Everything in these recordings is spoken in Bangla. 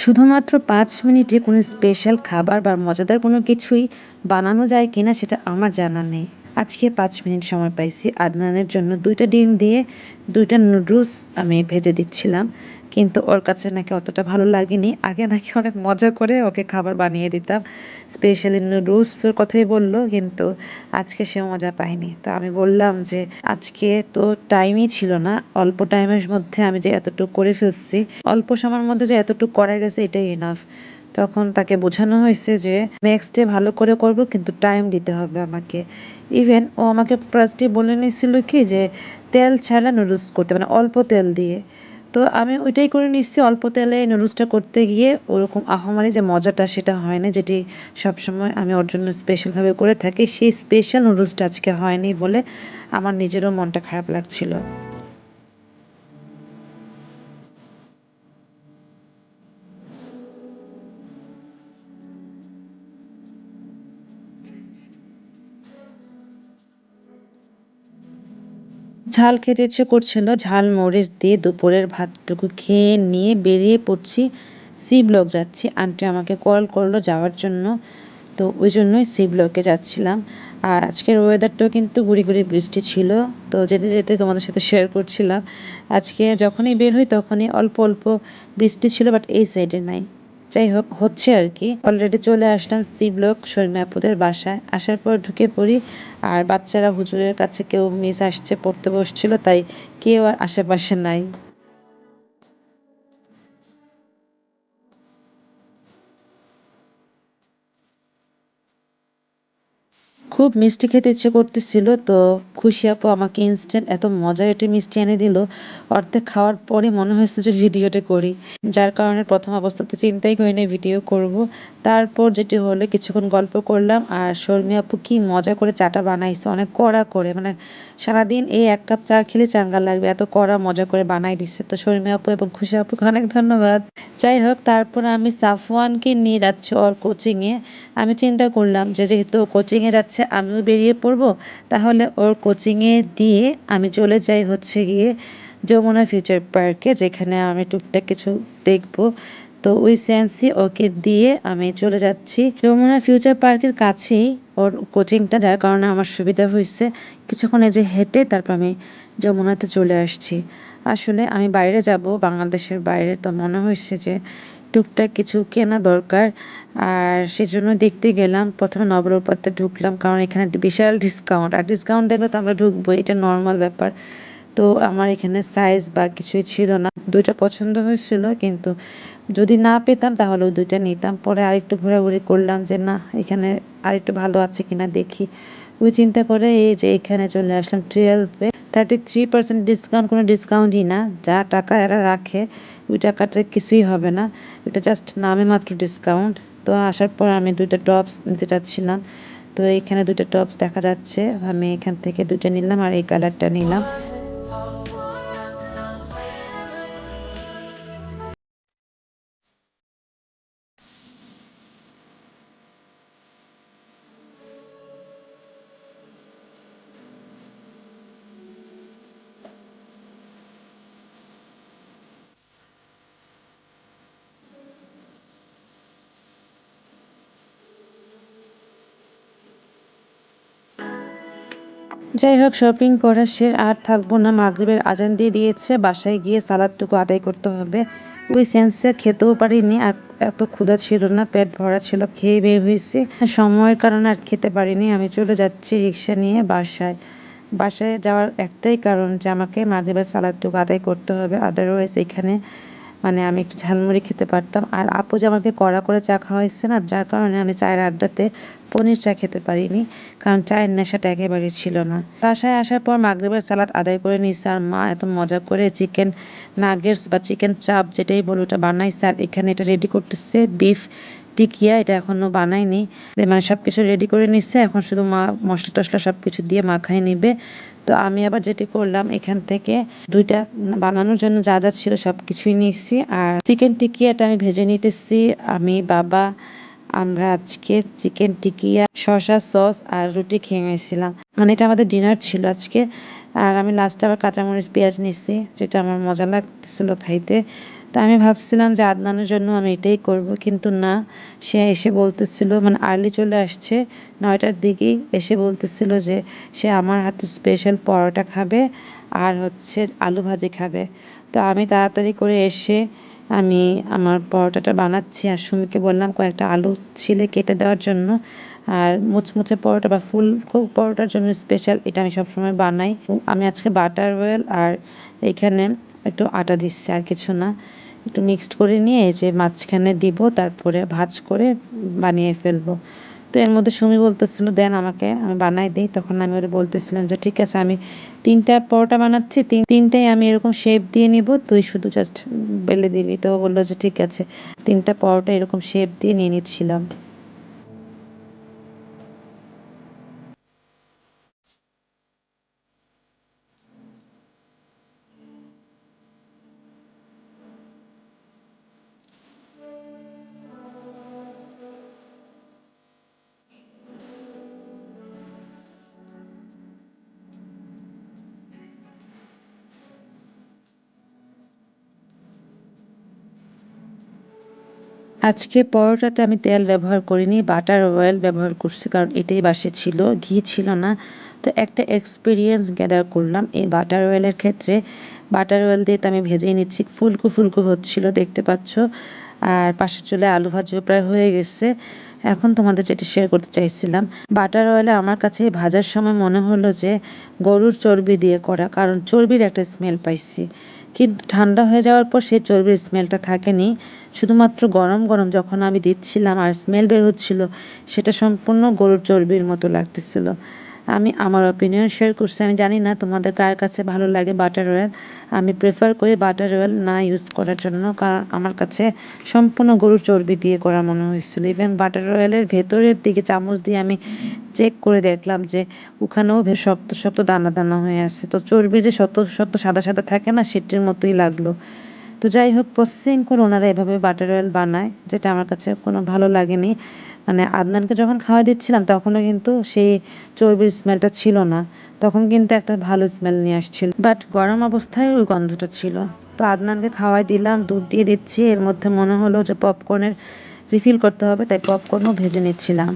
শুধুমাত্র ৫ মিনিটে কোনো স্পেশাল খাবার বা মজাদার কোনো কিছুই বানানো যায় কিনা সেটা আমার জানা নেই। আজকে ৫ মিনিট সময় পাইছি আদনানের জন্য ২ টা ডিম দিয়ে ২ টা নুডলস আমি ভেজে দিচ্ছিলাম। কিন্তু ওর কাছে নাকি অতটা ভালো লাগেনি। আগে নাকি অনেক মজা করে ওকে খাবার বানিয়ে দিতাম। স্পেশালি নুডলসের কথাই বলল, কিন্তু আজকে সে মজা পায়নি। তো আমি বললাম যে আজকে তো টাইমই ছিল না। অল্প টাইমের মধ্যে আমি যে এতটুকু করে ফেলছি, অল্প সময়ের মধ্যে যে এতটুকু করা গেছে এটাই এনাফ। তখন তাকে বোঝানো হয়েছে যে নেক্সট ডে ভালো করে করব, কিন্তু টাইম দিতে হবে আমাকে। ইভেন ও আমাকে ফার্স্টে বলে নিয়েছিল কি যে তেল ছাড়া নুডলস করতে, মানে অল্প তেল দিয়ে। তো আমি ওইটাই করে নিচ্ছি, অল্প তেলে নুডলসটা করতে গিয়ে ওরকম আহামরি যে মজাটা সেটা হয় না, যেটি সবসময় আমি ওর জন্য স্পেশালভাবে করে থাকি। সেই স্পেশাল নুডলসটা আজকে হয়নি বলে আমার নিজেরও মনটা খারাপ লাগছিল। ঝাল খেতে ইচ্ছে করছিল, ঝাল মরিচ দিয়ে দুপুরের ভাতটুকু খেয়ে নিয়ে বেরিয়ে পড়ছি। সি ব্লক যাচ্ছি, আন্টি আমাকে কল করলো যাওয়ার জন্য। তো ওই জন্যই সি ব্লকে যাচ্ছিলাম। আর আজকের ওয়েদারটাও কিন্তু গুড়ি গুড়ি বৃষ্টি ছিল। তো যেতে যেতে তোমাদের সাথে শেয়ার করছিলাম, আজকে যখনই বের হই তখনই অল্প অল্প বৃষ্টি ছিল, বাট এই সাইডে নাই। যাই হোক, হচ্ছে আর কি। অলরেডি চলে আসলাম সি ব্লক শর্মা আপুদের বাসায়। আসার পর ঢুকে পড়ি, আর বাচ্চারা হুজুরের কাছে কেউ মিস আসছে, পড়তে বসছিল, তাই কেউ আর আশেপাশে নাই। খুব মিষ্টি খেতে ইচ্ছে করতেছিল, তো খুশি আপু আমাকে ইনস্ট্যান্ট এত মজার একটি মিষ্টি এনে দিল। অর্ধেক খাওয়ার পরে মনে হয়েছে যে ভিডিওটা করি, যার কারণে প্রথম অবস্থাতে চিন্তাই করি না ভিডিও করব। তারপর যেটি হলো, কিছুক্ষণ গল্প করলাম, আর শর্মি আপু কি মজা করে চাটা বানাইছে, অনেক কড়া করে, মানে সারাদিন এই এক কাপ চা খেলে চাঙ্গা লাগবে, এত কড়া মজা করে বানাই দিচ্ছে। তো শর্মি আপু এবং খুশি আপুকে অনেক ধন্যবাদ। যাই হোক, তারপর আমি সাফওয়ানকে নিয়ে যাচ্ছি ওর কোচিংয়ে। আমি চিন্তা করলাম যে যেহেতু কোচিংয়ে যাচ্ছে আমিও বেরিয়ে পড়বো, তাহলে ওর কোচিংয়ে দিয়ে আমি চলে যাই হচ্ছে গিয়ে যমুনা ফিউচার পার্কে, যেখানে আমি টুকটাক কিছু দেখবো। তো ওই সেন্সে ওকে দিয়ে আমি চলে যাচ্ছি যমুনা ফিউচার পার্কের কাছেই ওর কোচিংটা, যার কারণে আমার সুবিধা হয়েছে। কিছুক্ষণ এই যে হেঁটে তারপর আমি যমুনাতে চলে আসছি। আসলে আমি বাইরে যাব, বাংলাদেশের বাইরে, তো মনে হয়েছে যে টুকটাক কিছু কেনা দরকার। আর সেজন্য দেখতে গেলাম। প্রথমে নবরূপাতে ঢুকলাম, কারণ এখানে বিশাল ডিসকাউন্ট, আর ডিসকাউন্ট দেখলে তো আমরা ঢুকবো, এটা নর্মাল ব্যাপার। তো আমার এখানে সাইজ বা কিছুই ছিল না, দুইটা পছন্দ হয়েছিল, কিন্তু যদি না পেতাম তাহলে ওই দুইটা নিতাম। পরে আরেকটু ঘোরাঘুরি করলাম যে না, এখানে আরেকটু ভালো আছে কিনা দেখি। ওই চিন্তা করে এই যে এখানে চলে আসলাম 12-এ। 33% ডিসকাউন্ট কোনো ডিসকাউন্টই না, যা টাকা এরা রাখে ওই টাকাটা কিছুই হবে না, এটা জাস্ট নামে মাত্র ডিসকাউন্ট। তো আসার পর আমি দুইটা টপস নিতে চাচ্ছিলাম, তো এখানে দুইটা টপস দেখা যাচ্ছে, আমি এখান থেকে দুইটা নিলাম আর এই কালারটা নিলাম। যাই হোক, শপিং করা শেষ, আর থাকবো না, মাগরিবের আজান দিয়ে দিয়েছে, বাসায় গিয়ে সালাদটুকু আদায় করতে হবে। ওই সেন্সে খেতেও পারিনি, আর এত ক্ষুধা ছিল না, পেট ভরা ছিল, খেয়ে বের হয়েছি। সময়ের কারণে আর খেতে পারিনি। আমি চলে যাচ্ছি রিক্সা নিয়ে বাসায়। বাসায় যাওয়ার একটাই কারণ যে আমাকে মাগরিবের সালাদটুকু আদায় করতে হবে, আদারওয়াইজ এখানে মানে আমি একটু ঝালমুড়ি খেতে পারতাম। আর আপু যে আমাকে কড়া করে চা খাওয়াইছে না, যার কারণে আমি চায়ের আড্ডাতে পনির চা খেতে পারিনি, কারণ চায়ের নেশাটা একেবারেই ছিল না। বাসায় আসার পর মাগরিবের সালাদ আদায় করে নিয়েছে, আর মা এত মজা করে চিকেন নাগেটস বা চিকেন চাপ যেটাই বলো ওটা বানাইছে। আর এখানে এটা রেডি করতেছে বিফ টিকিয়া, এটা এখনো বানায়নি, মানে সবকিছু রেডি করে নিচ্ছে, এখন শুধু মা মশলা টশলা সবকিছু দিয়ে মাখায় নিবে। তো আমি আবার যেটি করলাম, এখান থেকে দুইটা বানানোর জন্য যা যা ছিল সব কিছুই নিয়েছি। আর চিকেন টিকিয়াটা আমি ভেজে নিতেছি, আমি বাবা আমরা আজকে চিকেন টিকিয়া শসা সস আর রুটি খেয়ে গেছিলাম, মানে এটা আমাদের ডিনার ছিল আজকে। আর আমি লাস্টে আবার কাঁচামরিচ পেঁয়াজ নিচ্ছি, যেটা আমার মজা লাগতেছিল খাইতে। তো আমি ভাবছিলাম যে আদনানের জন্য আমি এটাই করব, কিন্তু না, সে এসে বলতেছিল, মানে আর্লি চলে আসছে 9টার দিকেই, এসে বলতেছিল যে সে আমার হাতে স্পেশাল পরোটা খাবে আর হচ্ছে আলু ভাজি খাবে। তো আমি তাড়াতাড়ি করে এসে আমি আমার পরোটাটা বানাচ্ছি আর সুমিকে বললাম কয়েকটা আলু ছিলে কেটে দেওয়ার জন্য। আর মুচমুচে পরোটা বা ফুল পরোটার জন্য স্পেশাল এটা আমি সবসময় বানাই। আমি আজকে বাটার রয়েল আর এখানে একটু আটা দিচ্ছি, আর কিছু না। একটু মিক্সড করে নিয়ে এই যে মাঝখানে দিব, তারপরে ভাঁজ করে বানিয়ে ফেলবো। তো এর মধ্যে সুমি বলতেছিল দেন আমাকে, আমি বানাই দিই। তখন আমি ওরে বলতেছিলাম যে ঠিক আছে, আমি 3টা পরোটা বানাচ্ছি, তিনটাই আমি এরকম শেপ দিয়ে নিব, তুই শুধু জাস্ট বেলে দিবি। তো ও বললো যে ঠিক আছে। 3টা পরোটা এরকম শেপ দিয়ে নিয়ে নিচ্ছিলাম। আজকে পরোটাতে আমি তেল ব্যবহার করিনি, বাটার অয়েল ব্যবহার করছি, কারণ এটাই বাসে ছিল, ঘি ছিল না। তো একটা এক্সপিরিয়েন্স গ্যাদার করলাম এই বাটার অয়েলের ক্ষেত্রে। বাটার অয়েল দিয়ে তো আমি ভেজে নিচ্ছি, ফুলকো ফুলকো হচ্ছিল দেখতে পাচ্ছ। আর পাশের চুলায় আলু ভাজিও প্রায় হয়ে গেছে। এখন তোমাদের যেটা শেয়ার করতে চাইছিলাম, বাটার অয়েলে আমার কাছে ভাজার সময় মনে হলো যে গরুর চর্বি দিয়ে করা, কারণ চর্বির একটা স্মেল পাইছি। কিন্তু ঠান্ডা হয়ে যাওয়ার পর সেই চর্বির স্মেলটা থাকেনি। শুধুমাত্র গরম গরম যখন আমি দিচ্ছিলাম আর স্মেল বের হচ্ছিল, সেটা সম্পূর্ণ গরুর চর্বির মতো লাগতেছিল। আমি আমার অপিনিয়ন শেয়ার করছি, আমি জানি না তোমাদের কার কাছে ভালো লাগে বাটার অয়েল। আমি প্রেফার করি বাটার অয়েল না ইউজ করার জন্য, কারণ আমার কাছে সম্পূর্ণ গরুর চর্বি দিয়ে করা মনে হয়েছিল। ইভেন বাটার অয়েলের ভেতরের দিকে চামচ দিয়ে আমি চেক করে দেখলাম যে ওখানেও শক্ত শক্ত দানা দানা হয়ে আছে। তো চর্বি যে শক্ত শক্ত সাদা সাদা থাকে না, সেটির মতোই লাগলো। তো যাই হোক, প্রসেসিং করে ওনারা এভাবে বাটার অয়েল বানায়, যেটা আমার কাছে কোনো ভালো লাগেনি। মানে আদনানকে যখন খাওয়া দিচ্ছিলাম তখনও কিন্তু সেই চর্বির স্মেলটা ছিল না, তখন কিন্তু একটা ভালো স্মেল নিয়ে আসছিল, বাট গরম অবস্থায় ওই গন্ধটা ছিল। তো আদনানকে খাওয়াই দিলাম, দুধ দিয়ে দিচ্ছি। এর মধ্যে মনে হলো যে পপকর্নের রিফিল করতে হবে, তাই পপকর্নও ভেজে নিচ্ছিলাম।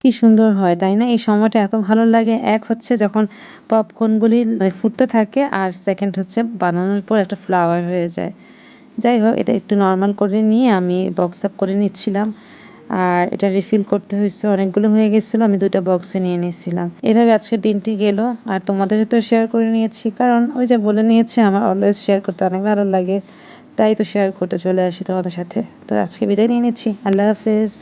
কি সুন্দর হয় তাই না? এই সময়টা এত ভালো লাগে। এক হচ্ছে যখন পপকর্নগুলি ফুটতে থাকে, আর সেকেন্ড হচ্ছে বানানোর পর একটা ফ্লাওয়ার হয়ে যায়। যাই হোক, এটা একটু নরমাল করে নিয়ে আমি বক্স আপ করে নিচ্ছিলাম। আর এটা রিফিল করতে হয়েছে, অনেকগুলো হয়ে গেছিলো, আমি 2টা বক্সে নিয়ে নিয়েছিলাম। এভাবে আজকের দিনটি গেল। আর তোমাদের সাথেও শেয়ার করে নিয়েছি, কারণ ওই যে বলে নিয়েছি আমার অলওয়েজ শেয়ার করতে অনেক ভালো লাগে, তাই তো শেয়ার করতে চলে আসি তোমাদের সাথে। তো আজকে বিদায় নিয়ে নিচ্ছি, আল্লাহ হাফেজ।